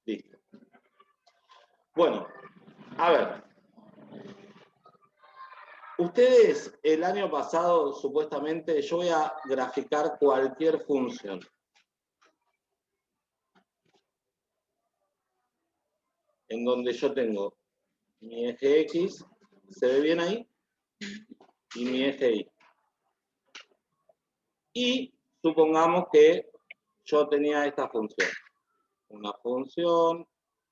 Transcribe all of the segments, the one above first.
Listo. Bueno, a ver. Ustedes el año pasado, supuestamente, yo voy a graficar cualquier función. En donde yo tengo mi eje X, ¿se ve bien ahí? Y mi eje Y. Y supongamos que yo tenía esta función. Una función,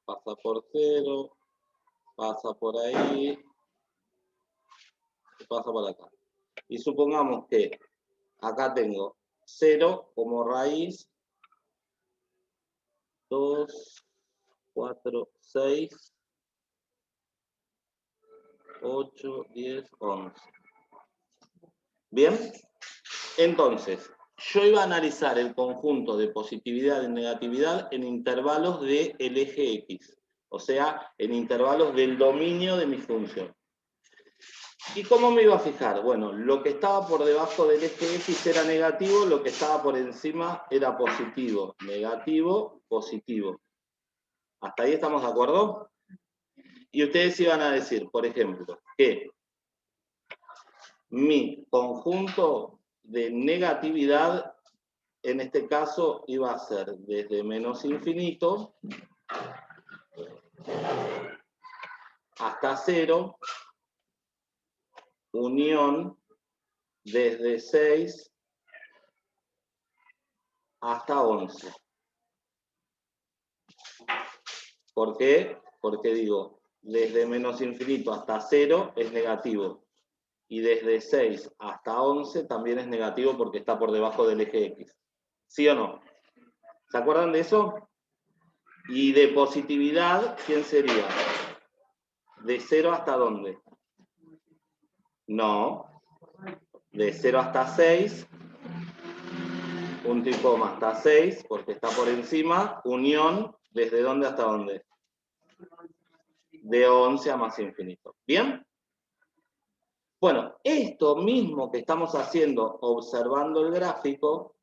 pasa por 0, pasa por ahí, y pasa por acá. Y supongamos que acá tengo 0 como raíz, 2, 4, 6, 8, 10, 11. ¿Bien? Entonces, yo iba a analizar el conjunto de positividad y negatividad en intervalos del eje X, o sea, en intervalos del dominio de mi función. ¿Y cómo me iba a fijar? Bueno, lo que estaba por debajo del eje X era negativo, lo que estaba por encima era positivo. Negativo, positivo. ¿Hasta ahí estamos de acuerdo? Y ustedes iban a decir, por ejemplo, que mi conjunto de negatividad, en este caso, iba a ser desde menos infinito hasta 0, unión desde 6 hasta 11. ¿Por qué? Porque digo, desde menos infinito hasta 0 es negativo. Y desde 6 hasta 11 también es negativo porque está por debajo del eje X. ¿Sí o no? ¿Se acuerdan de eso? Y de positividad, ¿quién sería? ¿De 0 hasta dónde? No. De 0 hasta 6, punto y coma hasta 6, porque está por encima, unión, ¿desde dónde hasta dónde? De 11 a más infinito. ¿Bien? Bueno, esto mismo que estamos haciendo observando el gráfico,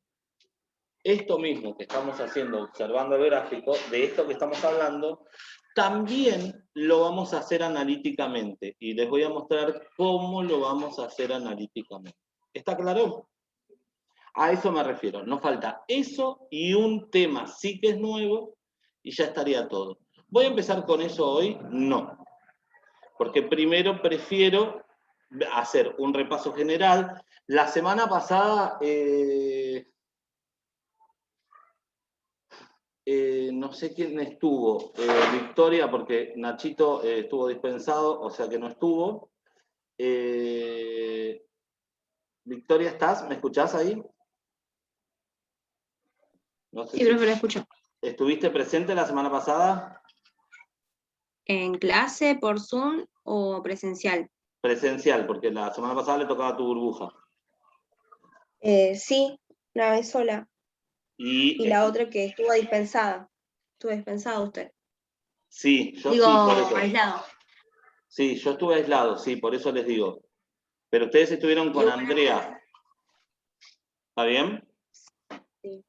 esto mismo que estamos haciendo observando el gráfico, de esto que estamos hablando, también lo vamos a hacer analíticamente. Y les voy a mostrar cómo lo vamos a hacer analíticamente. ¿Está claro? A eso me refiero. Nos falta eso y un tema sí que es nuevo y ya estaría todo. ¿Voy a empezar con eso hoy? No. Porque primero prefiero hacer un repaso general. La semana pasada, no sé quién estuvo, Victoria, porque Nachito estuvo dispensado, o sea que no estuvo. Victoria, ¿estás? ¿Me escuchás ahí? No sé sí, si... profe, lo escucho. ¿Estuviste presente la semana pasada? ¿En clase, por Zoom o presencial? Presencial, porque la semana pasada le tocaba a tu burbuja. Sí, una vez sola. Y Y la otra que estuvo dispensada. Estuvo dispensado usted. sí, yo Digo, sí, por eso. aislado. Sí, yo estuve aislado, sí, por eso les digo. Pero ustedes estuvieron Y con hubo Andrea. ¿Está bien? sí,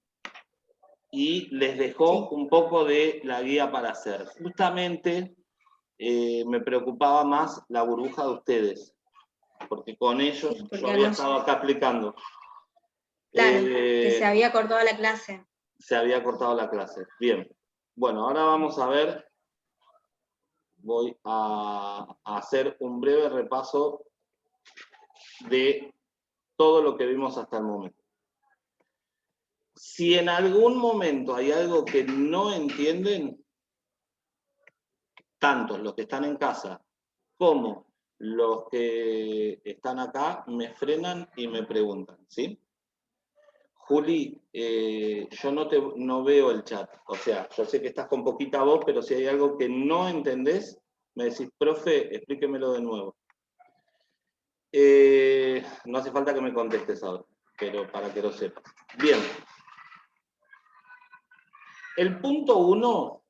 Y les dejó sí. un poco de la guía para hacer. Justamente me preocupaba más la burbuja de ustedes, porque con ellos Sí, yo porque había no, estado acá aplicando. claro, que se había cortado la clase. Se había cortado la clase. Bien. Bueno, ahora vamos a ver, voy a hacer un breve repaso de todo lo que vimos hasta el momento. Si en algún momento hay algo que no entienden, tanto los que están en casa como los que están acá, me frenan y me preguntan, ¿sí? Juli, yo no veo el chat, o sea, yo sé que estás con poquita voz, pero si hay algo que no entendés, me decís, profe, explíquemelo de nuevo. No hace falta que me contestes ahora, pero para que lo sepas. Bien. El punto 1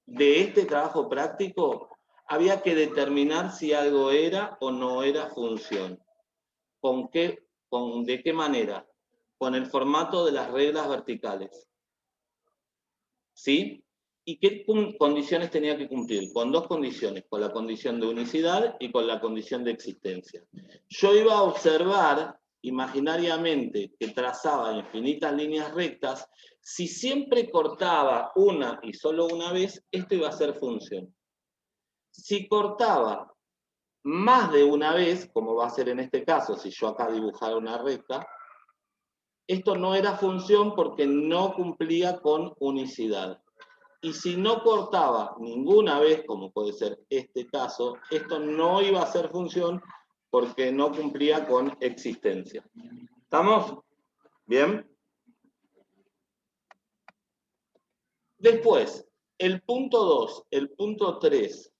de este trabajo práctico, había que determinar si algo era o no era función. ¿De qué manera? Con el formato de las reglas verticales. ¿Sí? ¿Y qué condiciones tenía que cumplir? Con dos condiciones, con la condición de unicidad y con la condición de existencia. Yo iba a observar imaginariamente que trazaba infinitas líneas rectas. Si siempre cortaba una y solo una vez, esto iba a ser función. Si cortaba más de una vez, como va a ser en este caso, si yo acá dibujara una recta, esto no era función porque no cumplía con unicidad. Y si no cortaba ninguna vez, como puede ser este caso, esto no iba a ser función porque no cumplía con existencia. ¿Estamos? ¿Bien? Después, el punto 2, el punto 3,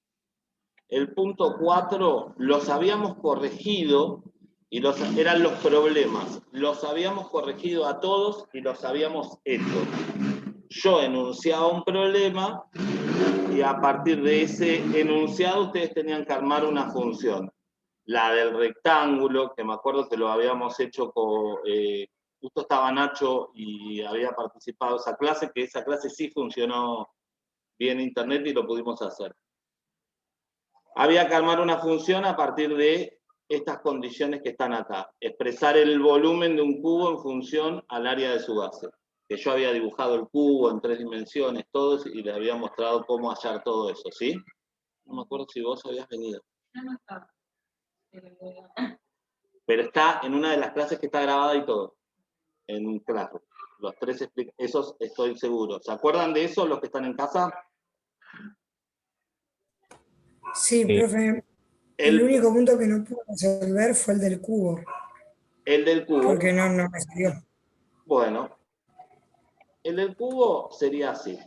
el punto 4 los habíamos corregido y eran los problemas. Los habíamos corregido a todos y los habíamos hecho. Yo enunciaba un problema y a partir de ese enunciado ustedes tenían que armar una función. La del rectángulo, que me acuerdo que lo habíamos hecho con... justo estaba Nacho y había participado esa clase, que esa clase sí funcionó bien en internet y lo pudimos hacer. Había que armar una función a partir de estas condiciones que están acá. Expresar el volumen de un cubo en función al área de su base. Que yo había dibujado el cubo en 3 dimensiones, todos, y les había mostrado cómo hallar todo eso, ¿sí? No me acuerdo si vos habías venido. No estaba. Pero está en una de las clases que está grabada y todo. En clase. Los 3 esos estoy seguro. ¿Se acuerdan de eso los que están en casa? Sí, profe. El único punto que no pude resolver fue el del cubo. El del cubo. Porque no me salió. Bueno, el del cubo sería así.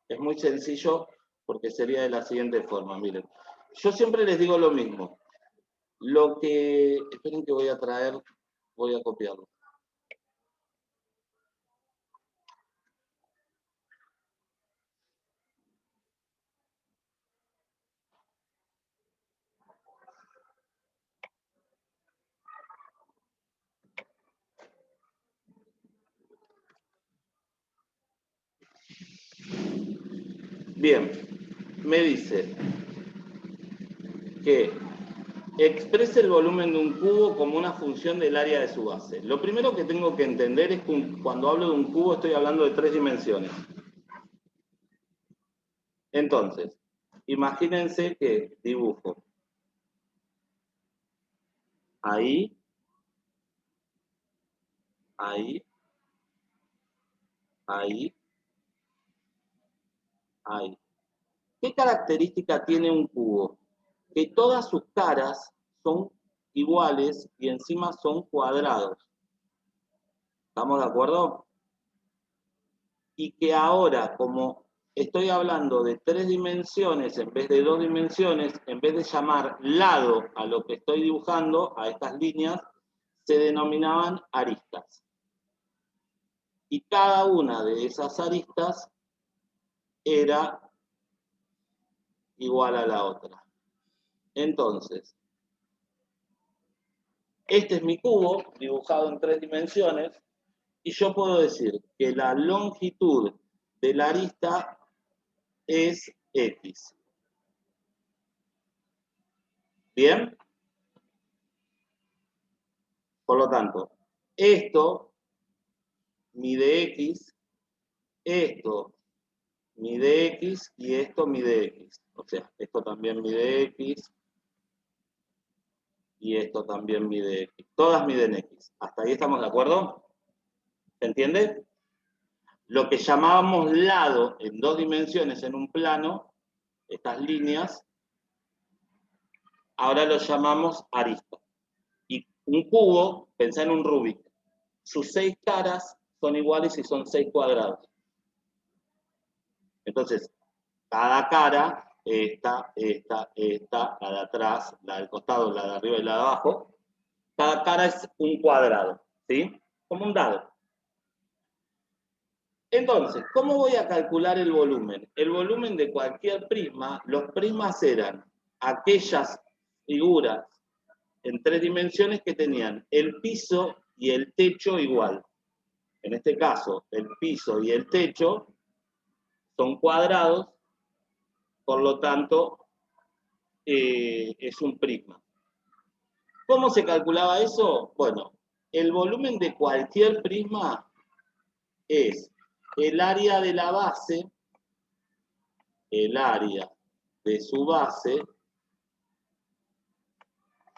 Es muy sencillo porque sería de la siguiente forma, miren. Yo siempre les digo lo mismo. Lo que... Esperen que voy a traer, voy a copiarlo. Bien, me dice que exprese el volumen de un cubo como una función del área de su base. Lo primero que tengo que entender es que cuando hablo de un cubo estoy hablando de 3 dimensiones. Entonces, imagínense que dibujo ahí, ahí, ahí, ahí. ¿Qué característica tiene un cubo? Que todas sus caras son iguales y encima son cuadrados. ¿Estamos de acuerdo? Y que ahora, como estoy hablando de 3 dimensiones en vez de 2 dimensiones, en vez de llamar lado a lo que estoy dibujando, a estas líneas, se denominaban aristas. Y cada una de esas aristas era igual a la otra. Entonces, este es mi cubo, dibujado en 3 dimensiones, y yo puedo decir que la longitud de la arista es X. ¿Bien? Por lo tanto, esto mide X, esto mide X y esto mide X. O sea, esto también mide X y esto también mide X. Todas miden X. ¿Hasta ahí estamos de acuerdo? ¿Se entiende? Lo que llamábamos lado en 2 dimensiones en un plano, estas líneas, ahora lo llamamos arista. Y un cubo, pensá en un Rubik, sus 6 caras son iguales y son 6 cuadrados. Entonces, cada cara, esta, la de atrás, la del costado, la de arriba y la de abajo, cada cara es un cuadrado, ¿sí? Como un dado. Entonces, ¿cómo voy a calcular el volumen? El volumen de cualquier prisma, los prismas eran aquellas figuras en 3 dimensiones que tenían el piso y el techo igual. En este caso, el piso y el techo son cuadrados, por lo tanto, es un prisma. ¿Cómo se calculaba eso? Bueno, el volumen de cualquier prisma es el área de la base, el área de su base,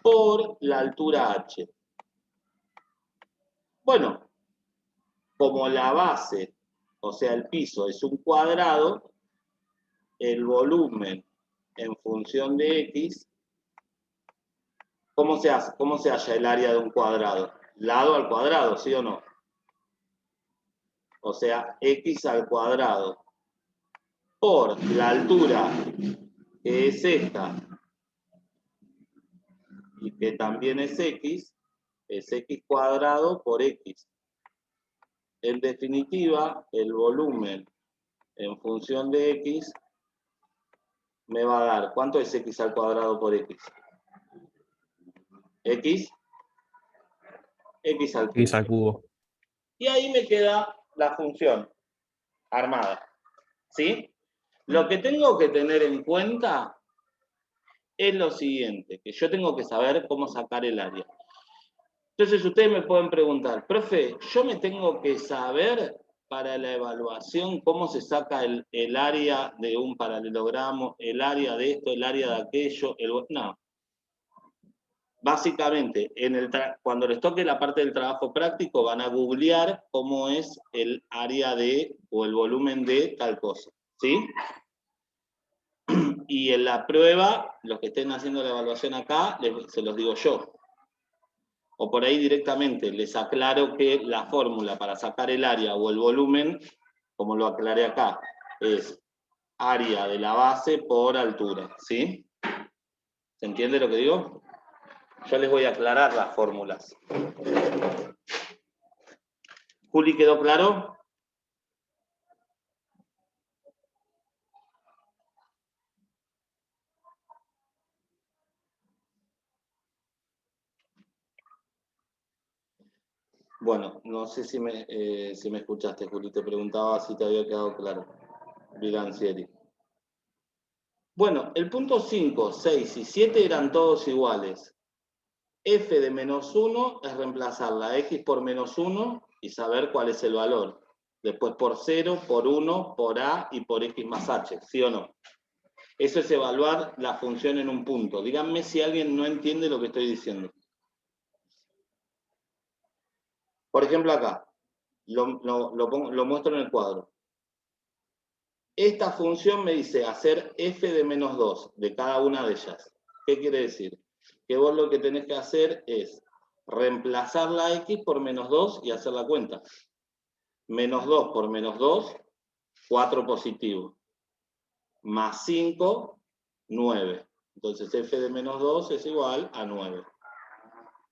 por la altura h. Bueno, como la base, o sea, el piso es un cuadrado, el volumen en función de x, ¿cómo se hace? ¿Cómo se halla el área de un cuadrado? Lado al cuadrado, ¿sí o no? O sea, x al cuadrado por la altura, que es esta, y que también es x cuadrado por x. En definitiva, el volumen en función de x me va a dar, ¿cuánto es x al cuadrado por x? X al cubo. Y ahí me queda la función armada, ¿sí? Lo que tengo que tener en cuenta es lo siguiente, que yo tengo que saber cómo sacar el área. Entonces ustedes me pueden preguntar, profe, ¿yo me tengo que saber para la evaluación cómo se saca el área de un paralelogramo, el área de esto, el área de aquello? No. Básicamente, cuando les toque la parte del trabajo práctico, van a googlear cómo es el área de, o el volumen de tal cosa, ¿sí? Y en la prueba, los que estén haciendo la evaluación acá, se los digo yo. O por ahí directamente les aclaro que la fórmula para sacar el área o el volumen, como lo aclaré acá, es área de la base por altura, ¿sí? ¿Se entiende lo que digo? Yo les voy a aclarar las fórmulas. ¿Juli, quedó claro? Bueno, no sé si me escuchaste, Juli. Te preguntaba si te había quedado claro. Vigancieri. Bueno, el punto 5, 6 y 7 eran todos iguales. F de menos 1 es reemplazar la X por menos 1 y saber cuál es el valor. Después por 0, por 1, por A y por X más H, ¿sí o no? Eso es evaluar la función en un punto. Díganme si alguien no entiende lo que estoy diciendo. Por ejemplo acá, lo muestro en el cuadro. Esta función me dice hacer f de menos 2 de cada una de ellas. ¿Qué quiere decir? Que vos lo que tenés que hacer es reemplazar la x por menos 2 y hacer la cuenta. Menos 2 por menos 2, 4 positivo. Más 5, 9. Entonces f de menos 2 es igual a 9.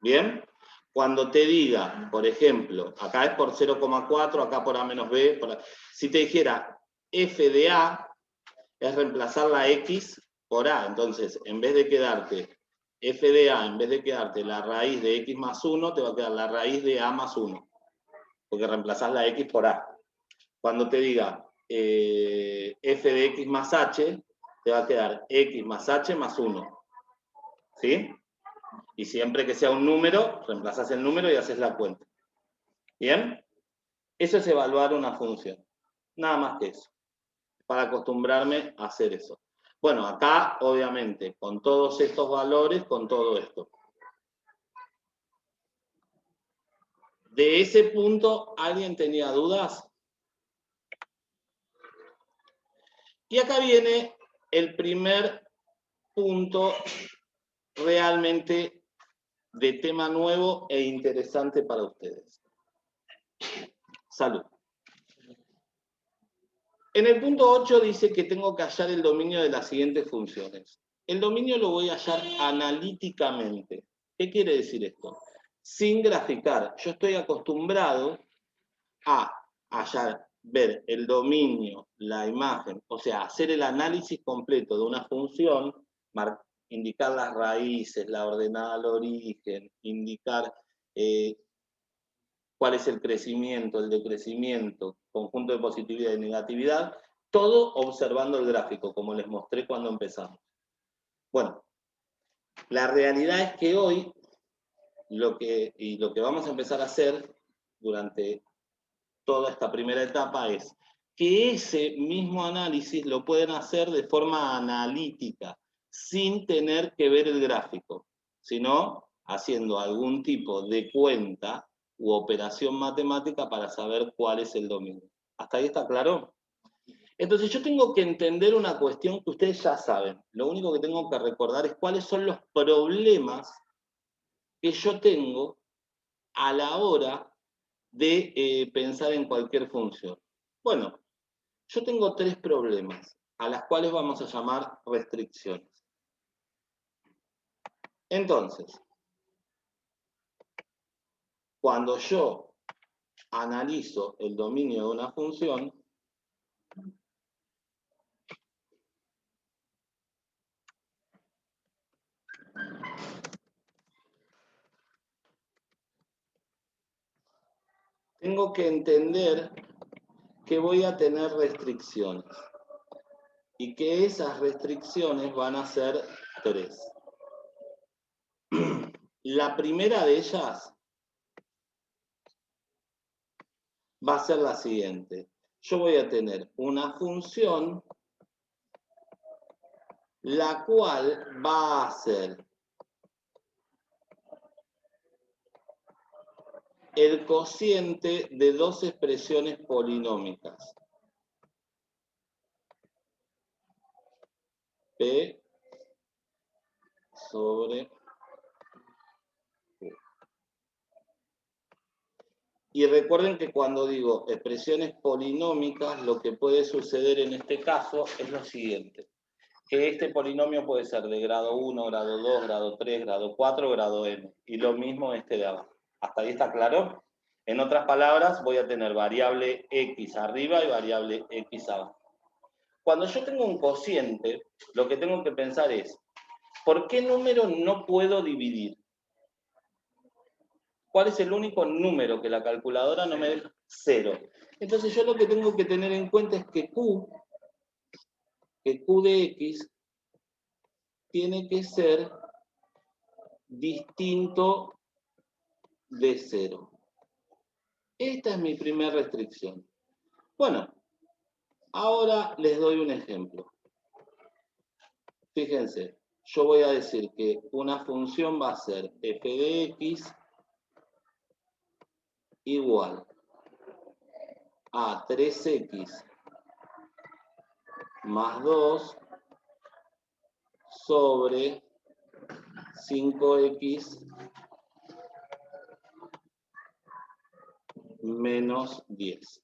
¿Bien? Cuando te diga, por ejemplo, acá es por 0,4, acá por a menos b, si te dijera f de a, es reemplazar la x por a. Entonces, en vez de quedarte f de a, en vez de quedarte la raíz de x más 1, te va a quedar la raíz de a más 1. Porque reemplazás la x por a. Cuando te diga f de x más h, te va a quedar x más h más 1. ¿Sí? Y siempre que sea un número, reemplazás el número y haces la cuenta. ¿Bien? Eso es evaluar una función. Nada más que eso. Para acostumbrarme a hacer eso. Bueno, acá, obviamente, con todos estos valores, con todo esto. De ese punto, ¿alguien tenía dudas? Y acá viene el primer punto realmente de tema nuevo e interesante para ustedes. Salud. En el punto 8 dice que tengo que hallar el dominio de las siguientes funciones. El dominio lo voy a hallar analíticamente. ¿Qué quiere decir esto? Sin graficar. Yo estoy acostumbrado a hallar, ver el dominio, la imagen, o sea, hacer el análisis completo de una función, indicar las raíces, la ordenada al origen, indicar cuál es el crecimiento, el decrecimiento, conjunto de positividad y negatividad, Todo observando el gráfico, como les mostré cuando empezamos. Bueno, la realidad es que hoy lo que vamos a empezar a hacer durante toda esta primera etapa es que ese mismo análisis lo pueden hacer de forma analítica, sin tener que ver el gráfico, sino haciendo algún tipo de cuenta u operación matemática para saber cuál es el dominio. ¿Hasta ahí está claro? Entonces yo tengo que entender una cuestión que ustedes ya saben. Lo único que tengo que recordar es cuáles son los problemas que yo tengo a la hora de pensar en cualquier función. Bueno, yo tengo 3 problemas, a las cuales vamos a llamar restricciones. Entonces, cuando yo analizo el dominio de una función, tengo que entender que voy a tener restricciones y que esas restricciones van a ser 3. La primera de ellas va a ser la siguiente. Yo voy a tener una función la cual va a ser el cociente de 2 expresiones polinómicas. P sobre Q. Y recuerden que cuando digo expresiones polinómicas, lo que puede suceder en este caso es lo siguiente. Que este polinomio puede ser de grado 1, grado 2, grado 3, grado 4, grado n. Y lo mismo este de abajo. ¿Hasta ahí está claro? En otras palabras, voy a tener variable x arriba y variable x abajo. Cuando yo tengo un cociente, lo que tengo que pensar es, ¿por qué número no puedo dividir? ¿Cuál es el único número que la calculadora no me deja? 0. Entonces yo lo que tengo que tener en cuenta es que Q de X tiene que ser distinto de 0. Esta es mi primera restricción. Bueno, ahora les doy un ejemplo. Fíjense, yo voy a decir que una función va a ser f de x igual a 3x más 2 sobre 5x menos 10.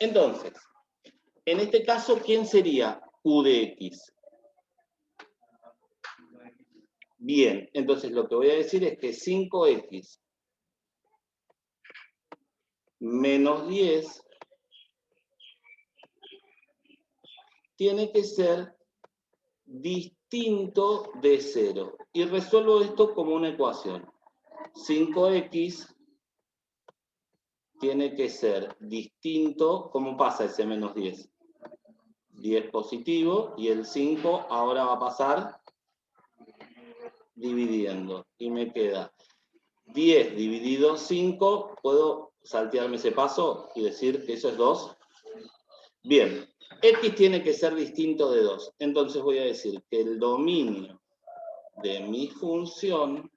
Entonces, en este caso, ¿quién sería Q de X? Bien, entonces lo que voy a decir es que 5x menos 10 tiene que ser distinto de 0. Y resuelvo esto como una ecuación. 5x tiene que ser distinto. ¿Cómo pasa ese menos 10? 10 positivo y el 5 ahora va a pasar dividiendo. Y me queda 10 dividido 5. ¿Puedo saltearme ese paso y decir que eso es 2? Bien, x tiene que ser distinto de 2. Entonces voy a decir que el dominio de mi función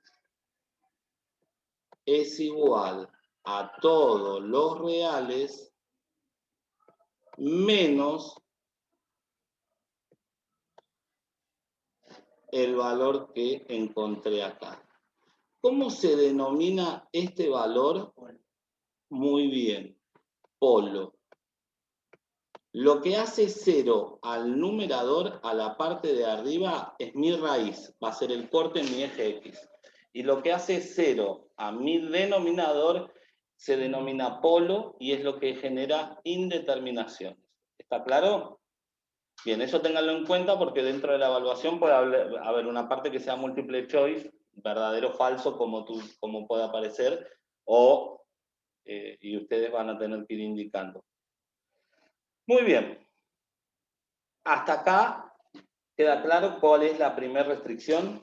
es igual a todos los reales menos el valor que encontré acá. ¿Cómo se denomina este valor? Muy bien, polo. Lo que hace 0 al numerador, a la parte de arriba, es mi raíz, va a ser el corte en mi eje X. Y lo que hace 0 a mi denominador se denomina polo y es lo que genera indeterminaciones. ¿Está claro? Bien, eso ténganlo en cuenta porque dentro de la evaluación puede haber una parte que sea múltiple choice, verdadero o falso, como pueda aparecer, y ustedes van a tener que ir indicando. Muy bien. Hasta acá queda claro cuál es la primera restricción.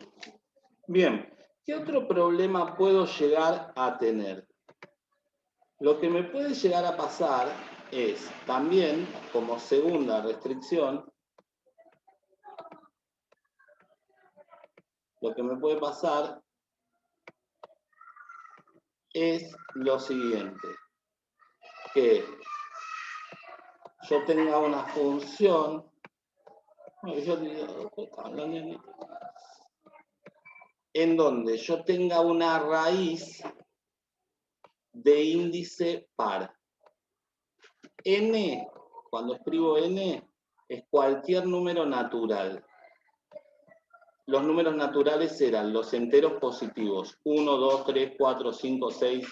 Bien. ¿Qué otro problema puedo llegar a tener? Lo que me puede llegar a pasar es también, como segunda restricción, lo que me puede pasar es lo siguiente, que yo tenga una función, en donde yo tenga una raíz de índice par. N, cuando escribo N, es cualquier número natural. Los números naturales eran los enteros positivos, 1, 2, 3, 4, 5, 6.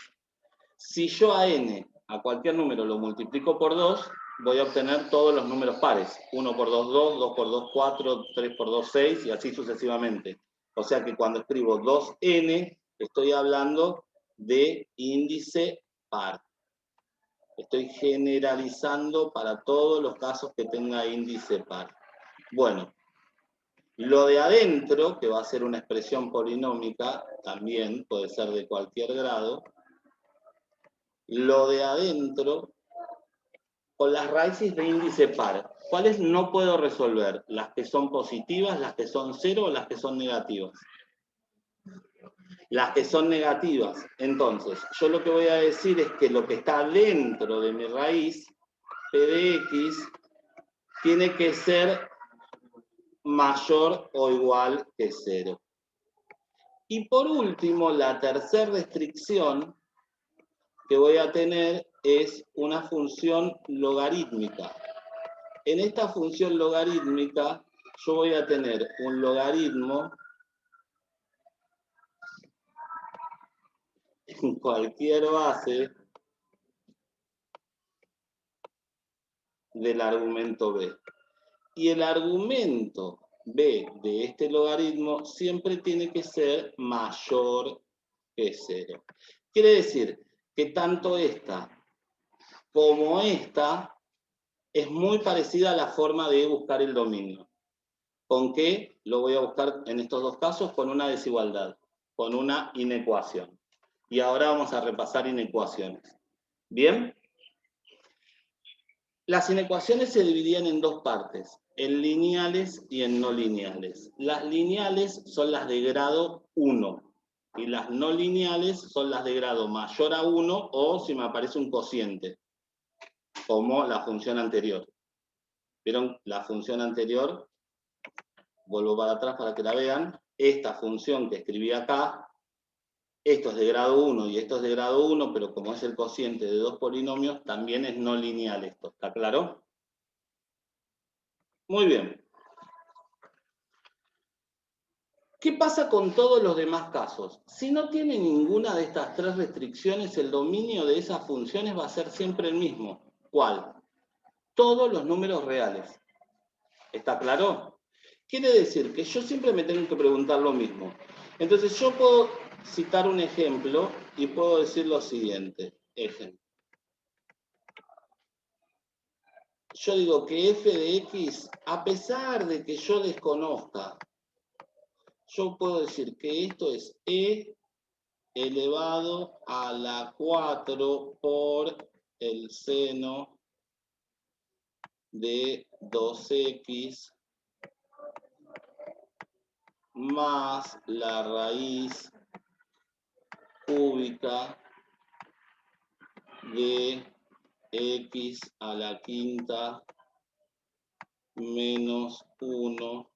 Si yo a N, a cualquier número, lo multiplico por 2, voy a obtener todos los números pares. 1 por 2, 2, 2 por 2, 4, 3 por 2, 6, y así sucesivamente. O sea que cuando escribo 2N, estoy hablando de índice par. Estoy generalizando para todos los casos que tenga índice par. Bueno, lo de adentro, que va a ser una expresión polinómica, también puede ser de cualquier grado. Lo de adentro, con las raíces de índice par, ¿cuáles no puedo resolver? Las que son positivas, las que son cero o las que son negativas. Las que son negativas. Entonces, yo lo que voy a decir es que lo que está dentro de mi raíz, P de X, tiene que ser mayor o igual que 0. Y por último, la tercera restricción que voy a tener es una función logarítmica. En esta función logarítmica, yo voy a tener un logaritmo en cualquier base del argumento b. Y el argumento b de este logaritmo siempre tiene que ser mayor que 0. Quiere decir que tanto esta como esta es muy parecida a la forma de buscar el dominio. ¿Con qué lo voy a buscar en estos dos casos? Con una desigualdad, con una inecuación. Y ahora vamos a repasar inecuaciones. ¿Bien? Las inecuaciones se dividían en dos partes, en lineales y en no lineales. Las lineales son las de grado 1 y las no lineales son las de grado mayor a 1 o si me aparece un cociente, como la función anterior. ¿Vieron la función anterior? Vuelvo para atrás para que la vean. Esta función que escribí acá, esto es de grado 1 y esto es de grado 1, pero como es el cociente de dos polinomios, también es no lineal esto. ¿Está claro? Muy bien. ¿Qué pasa con todos los demás casos? Si no tiene ninguna de estas tres restricciones, el dominio de esas funciones va a ser siempre el mismo. ¿Cuál? Todos los números reales. ¿Está claro? Quiere decir que yo siempre me tengo que preguntar lo mismo. Entonces yo puedo citar un ejemplo y puedo decir lo siguiente. Ejemplo. Yo digo que f de x, a pesar de que yo desconozca, yo puedo decir que esto es e elevado a la 4 por el seno de 2x más la raíz cúbica de x a la quinta menos 1,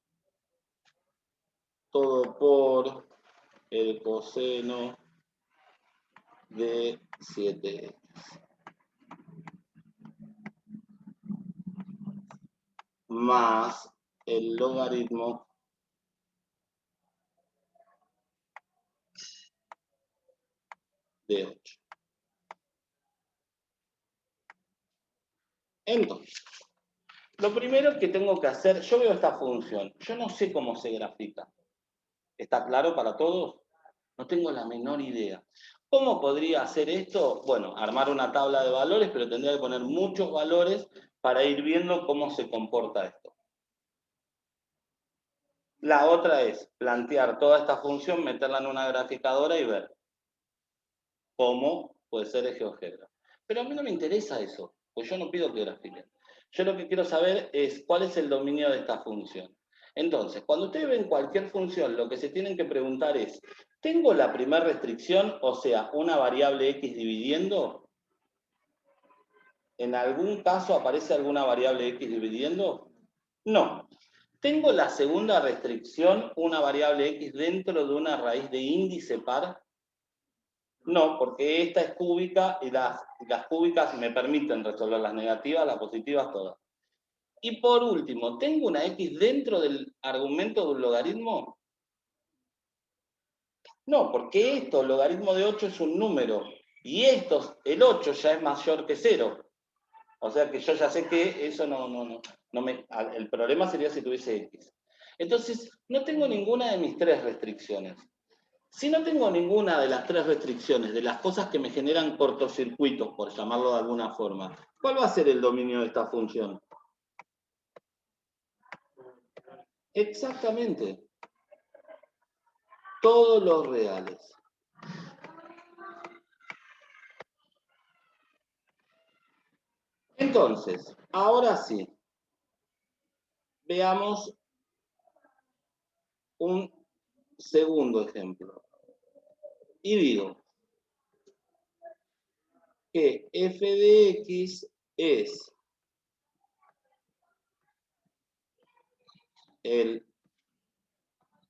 todo por el coseno de 7x. Más el logaritmo de 8. Entonces, lo primero que tengo que hacer, yo veo esta función, yo no sé cómo se grafica. ¿Está claro para todos? No tengo la menor idea. ¿Cómo podría hacer esto? Bueno, armar una tabla de valores, pero tendría que poner muchos valores para ir viendo cómo se comporta esto. La otra es plantear toda esta función, meterla en una graficadora y ver cómo puede ser el GeoGebra. Pero a mí no me interesa eso, pues yo no pido que grafiquen. Yo lo que quiero saber es cuál es el dominio de esta función. Entonces, cuando ustedes ven cualquier función, lo que se tienen que preguntar es, ¿tengo la primera restricción, o sea, una variable x dividiendo? ¿En algún caso aparece alguna variable x dividiendo? No. ¿Tengo la segunda restricción, una variable x dentro de una raíz de índice par? No, porque esta es cúbica y las cúbicas me permiten resolver las negativas, las positivas, todas. Y por último, ¿tengo una x dentro del argumento de un logaritmo? No, porque esto, el logaritmo de 8 es un número, y esto, el 8 ya es mayor que 0. O sea que yo ya sé que eso el problema sería si tuviese x. Entonces, no tengo ninguna de mis tres restricciones. Si no tengo ninguna de las tres restricciones, de las cosas que me generan cortocircuitos, por llamarlo de alguna forma, ¿cuál va a ser el dominio de esta función? Exactamente. Todos los reales. Entonces, ahora sí, veamos un segundo ejemplo. Y digo que f de x es el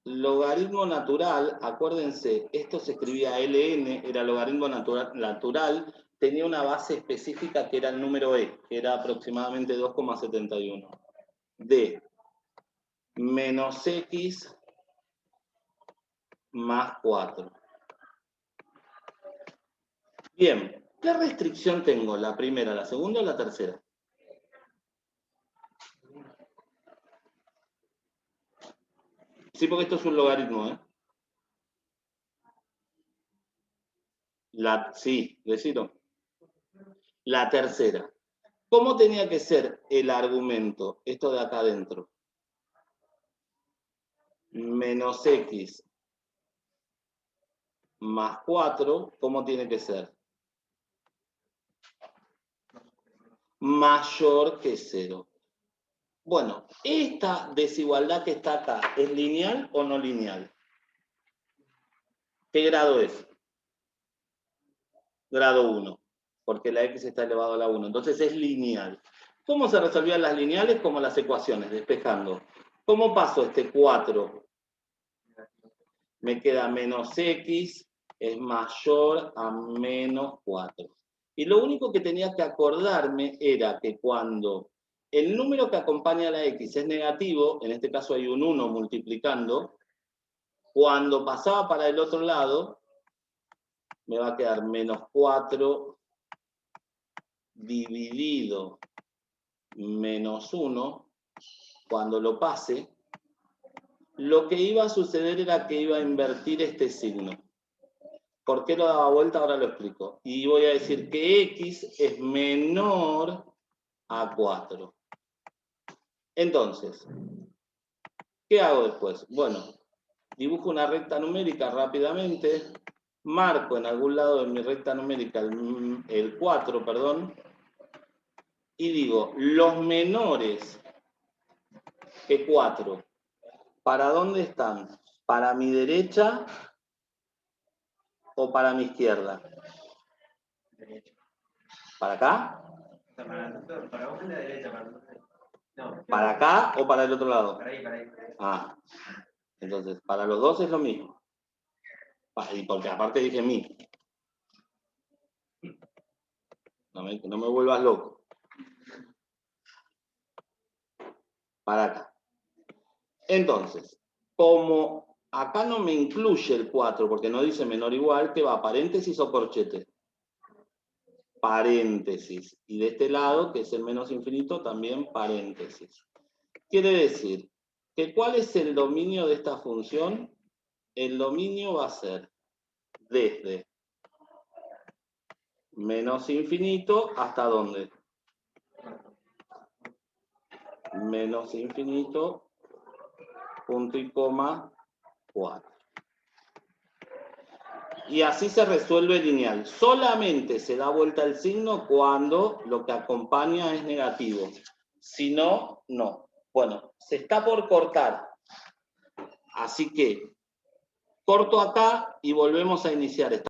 logaritmo natural. Acuérdense, esto se escribía ln, era logaritmo natural, tenía una base específica que era el número e, que era aproximadamente 2,71, de menos x más 4. Bien, ¿qué restricción tengo? ¿La primera, la segunda o la tercera? Sí, porque esto es un logaritmo, ¿eh? Sí, decilo. La tercera. ¿Cómo tenía que ser el argumento? Esto de acá adentro. Menos x más 4, ¿cómo tiene que ser? Mayor que 0. Bueno, esta desigualdad que está acá, ¿es lineal o no lineal? ¿Qué grado es? Grado 1, porque la x está elevado a la 1. Entonces es lineal. ¿Cómo se resolvían las lineales? Como las ecuaciones, despejando. ¿Cómo paso este 4? Me queda menos x es mayor a menos 4. Y lo único que tenía que acordarme era que cuando el número que acompaña a la x es negativo, en este caso hay un 1 multiplicando, cuando pasaba para el otro lado, me va a quedar menos 4 dividido menos 1, cuando lo pase, lo que iba a suceder era que iba a invertir este signo. ¿Por qué lo daba vuelta? Ahora lo explico. Y voy a decir que x es menor a 4. Entonces, ¿qué hago después? Bueno, dibujo una recta numérica rápidamente, marco en algún lado de mi recta numérica el 4, perdón, y digo, los menores que 4, ¿para dónde están? ¿Para mi derecha o para mi izquierda? ¿Para acá? ¿Para acá o para el otro lado? Para ahí. Ah, entonces, para los dos es lo mismo. Y porque aparte dije mí. No me vuelvas loco. Para acá. Entonces, como acá no me incluye el 4, porque no dice menor o igual, ¿qué va? ¿Paréntesis o corchete? Paréntesis. Y de este lado, que es el menos infinito, también paréntesis. Quiere decir que ¿cuál es el dominio de esta función? El dominio va a ser desde menos infinito hasta ¿dónde? menos infinito, punto y coma, 4. Y así se resuelve lineal. Solamente se da vuelta el signo cuando lo que acompaña es negativo. Si no, no. Bueno, se está por cortar. Así que corto acá y volvemos a iniciar esta.